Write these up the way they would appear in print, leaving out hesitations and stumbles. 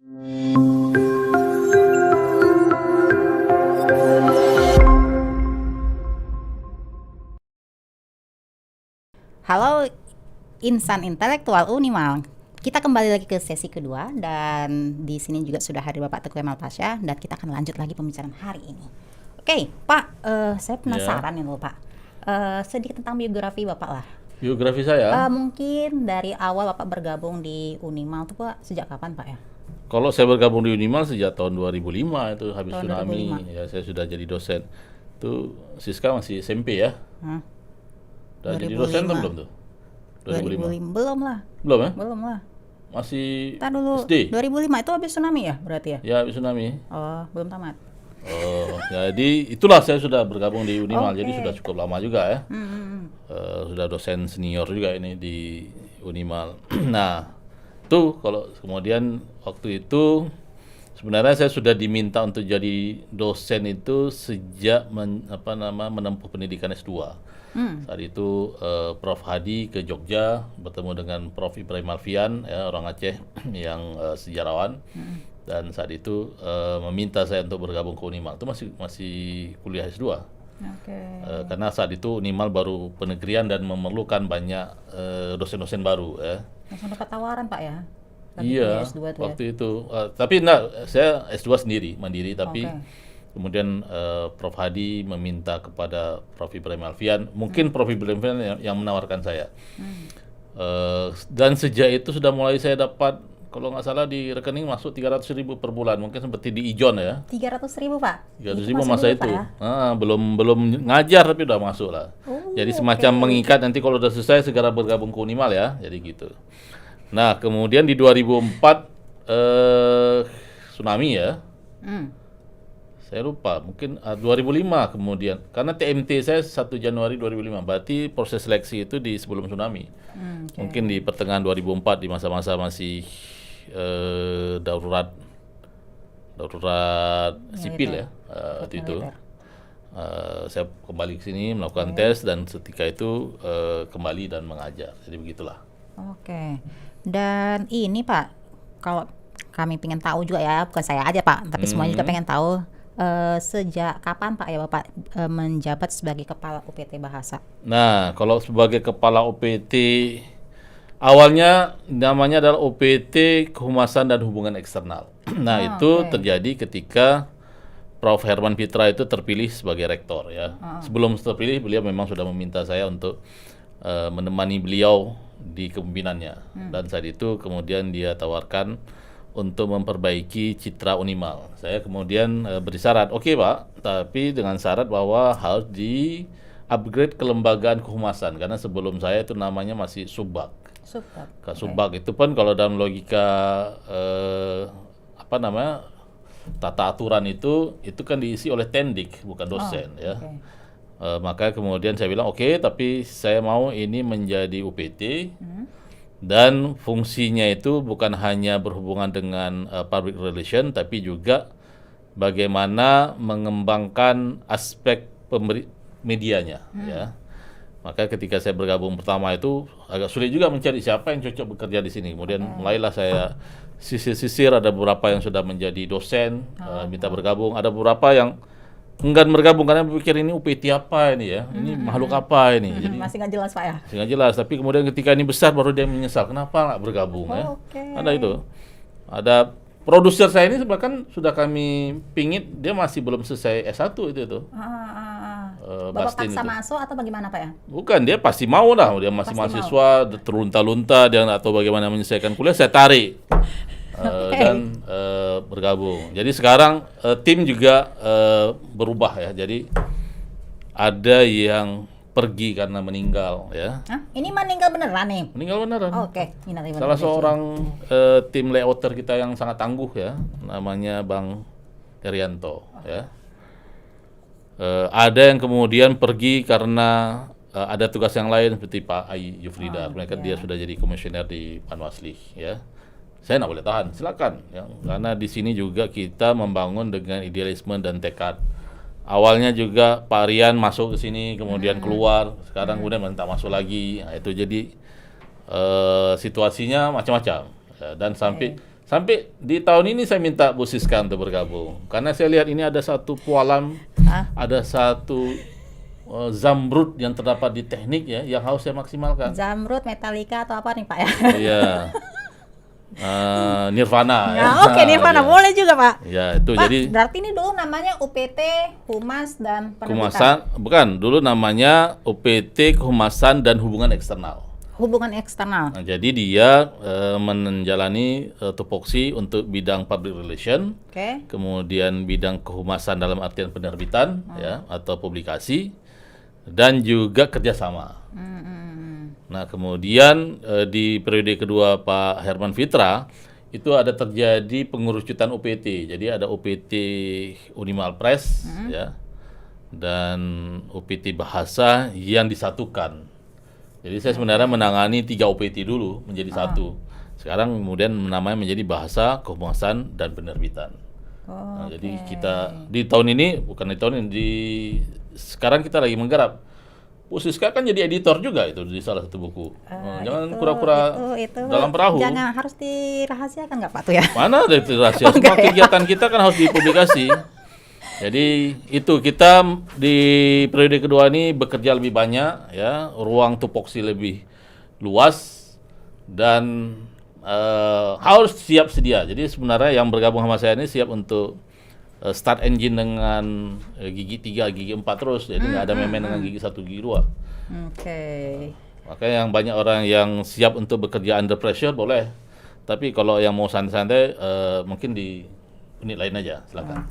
Halo insan intelektual Unimal. Kita kembali lagi ke sesi kedua dan di sini juga sudah hadir Bapak Teguh Kemal Pasha dan kita akan lanjut lagi pembicaraan hari ini. Oke, Pak, saya penasaran nih loh Pak. Sedikit tentang biografi Bapak lah. Biografi saya? Mungkin dari awal Bapak bergabung di Unimal itu Pak, sejak kapan Pak ya? Kalau saya bergabung di Unimal sejak tahun 2005 itu habis Tahun tsunami 2005. ya saya sudah jadi dosen. Itu Siska masih SMP ya? Udah jadi dosen tuh 2005. belum tuh? 2005. Belum lah. Belum ya? Belum lah. Masih Ntar dulu. SD? 2005 itu habis tsunami ya berarti ya? Ya habis tsunami. Oh, belum tamat. Oh, jadi itulah saya sudah bergabung di Unimal. Oke. Jadi sudah cukup lama juga ya. Sudah dosen senior juga ini di Unimal. Nah, tuh kalau kemudian waktu itu sebenarnya saya sudah diminta untuk jadi dosen itu sejak menempuh pendidikan S2. Saat itu Prof Hadi ke Jogja bertemu dengan Prof Ibrahim Alfian ya, orang Aceh yang sejarawan. Dan saat itu meminta saya untuk bergabung ke Unimal. Itu masih kuliah S2. Oke. Karena saat itu Unimal baru penegrian dan memerlukan banyak dosen-dosen baru ya. Langsung dapat tawaran Pak ya? Lagi Iya, kuliah S2 tuh ya? waktu itu. Tapi enggak, saya S2 sendiri, mandiri. Tapi Oke. kemudian Prof Hadi meminta kepada Prof Ibrahim Alfian. Mungkin Prof Ibrahim Alfian yang menawarkan saya. Dan sejak itu sudah mulai saya dapat, kalau nggak salah di rekening masuk 300.000 per bulan. Mungkin seperti di Ijon ya. 300.000 Pak? 300.000 masih masa dulu, itu. Pak, ya? Belum ngajar tapi udah masuk lah. Oh, Jadi semacam mengikat nanti kalau udah selesai segera bergabung ke Unimal ya. Jadi gitu. Nah, kemudian di 2004 tsunami ya. Saya lupa, mungkin 2005 kemudian. Karena TMT saya 1 Januari 2005. Berarti proses seleksi itu di sebelum tsunami. Oke. Mungkin di pertengahan 2004 di masa-masa masih darurat sipil ya waktu itu. Militer. Saya kembali ke sini melakukan tes dan ketika itu kembali dan mengajar. Jadi begitulah. Oke. Dan ini Pak, kalau kami pengen tahu juga ya, bukan saya aja Pak, tapi semuanya juga pengen tahu sejak kapan Pak ya Bapak menjabat sebagai Kepala UPT Bahasa? Nah, kalau sebagai kepala OPT awalnya namanya adalah OPT Kehumasan dan Hubungan Eksternal. Nah, itu oke. terjadi ketika Prof Herman Pitra itu terpilih sebagai rektor ya. Sebelum terpilih beliau memang sudah meminta saya untuk menemani beliau di kepemimpinannya. Dan saat itu kemudian dia tawarkan untuk memperbaiki citra Unimal. Saya kemudian beri syarat, oke Pak, tapi dengan syarat bahwa harus di upgrade kelembagaan kehumasan karena sebelum saya itu namanya masih Subbag. Super. Subbag itu pun kalau dalam logika tata aturan itu kan diisi oleh Tendik bukan dosen ya. Maka kemudian saya bilang oke, tapi saya mau ini menjadi UPT dan fungsinya itu bukan hanya berhubungan dengan public relation tapi juga bagaimana mengembangkan aspek medianya ya. Maka ketika saya bergabung pertama itu agak sulit juga mencari siapa yang cocok bekerja di sini. Kemudian mulailah saya sisir-sisir, ada beberapa yang sudah menjadi dosen minta bergabung, ada beberapa yang enggan bergabung karena berpikir ini UPT apa ini ya, ini makhluk apa ini. Jadi Masih nggak jelas Pak ya? nggak jelas. Tapi kemudian ketika ini besar baru dia menyesal kenapa nggak bergabung ya. Oke. Ada itu. Ada produser saya ini bahkan sudah kami pingit, dia masih belum selesai S1 itu. Bapak Bastin paksa itu. masuk atau bagaimana Pak ya? Bukan, dia pasti mau lah. Dia masih Pasti mahasiswa, terlunta-lunta, dia nggak tahu bagaimana menyelesaikan kuliah, saya tarik. Dan bergabung. Jadi sekarang tim juga berubah ya. Jadi ada yang pergi karena meninggal ya. Hah? Ini meninggal beneran nih? Meninggal beneran. Oke. Salah seorang tim layouter kita yang sangat tangguh ya, namanya Bang Herianto ya. Ada yang kemudian pergi karena ada tugas yang lain seperti Pak Ai Yufrida. Mereka dia sudah jadi komisioner di Panwasli ya. Saya nggak boleh tahan, silakan ya. Karena di sini juga kita membangun dengan idealisme dan tekad. Awalnya juga Pak Rian masuk ke sini, kemudian keluar, sekarang kemudian minta masuk lagi. Nah, itu jadi situasinya macam-macam. Ya, dan sampai Sampai di tahun ini saya minta Bu Siska untuk bergabung karena saya lihat ini ada satu pualam, ada satu zamrud yang terdapat di teknik ya yang harus saya maksimalkan. Zamrud, Metallica atau apa nih Pak ya? Iya. Nirvana. Ya, oke, Nirvana boleh juga Pak. Ya itu Pak, jadi. Berarti ini dulu namanya UPT, Humas dan Penerbitan. Kehumasan, bukan, dulu namanya UPT Kehumasan dan Hubungan Eksternal. Hubungan eksternal. Nah, jadi dia menjalani tupoksi untuk bidang public relation, Oke. kemudian bidang kehumasan dalam artian penerbitan ya atau publikasi, dan juga kerjasama. Nah kemudian di periode kedua Pak Herman Fitra itu ada terjadi pengerucutan UPT. Jadi ada UPT Unimal Press ya dan UPT Bahasa yang disatukan. Jadi saya sebenarnya menangani 3 UPT dulu menjadi satu. Sekarang kemudian namanya menjadi Bahasa, Kehumasan, dan Penerbitan. Nah, jadi kita di tahun ini, bukan di tahun ini, sekarang kita lagi menggarap. Bu Siska kan jadi editor juga itu di salah satu buku. Jangan pura-pura dalam perahu. Jangan, harus dirahasiakan nggak Pak tuh ya? Mana ada itu rahasia? Semua kegiatan kita kan harus dipublikasi. Jadi itu kita di periode kedua ini bekerja lebih banyak ya, ruang tupoksi lebih luas dan harus siap sedia. Jadi sebenarnya yang bergabung sama saya ini siap untuk start engine dengan gigi 3, gigi 4 terus. Jadi nggak ada main-main dengan gigi 1, gigi 2. Oke. Makanya yang banyak orang yang siap untuk bekerja under pressure boleh. Tapi kalau yang mau santai-santai mungkin di unit lain aja, silakan.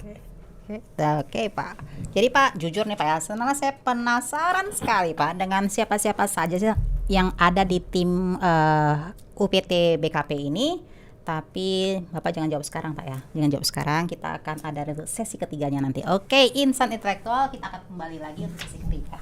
Oke Pak. Jadi Pak, jujur nih Pak ya, sebenarnya saya penasaran sekali Pak dengan siapa-siapa saja sih yang ada di tim UPT BKP ini. Tapi Bapak jangan jawab sekarang Pak ya, jangan jawab sekarang. Kita akan ada sesi ketiganya nanti. Oke, Insan Intelektual, kita akan kembali lagi untuk sesi ketiga.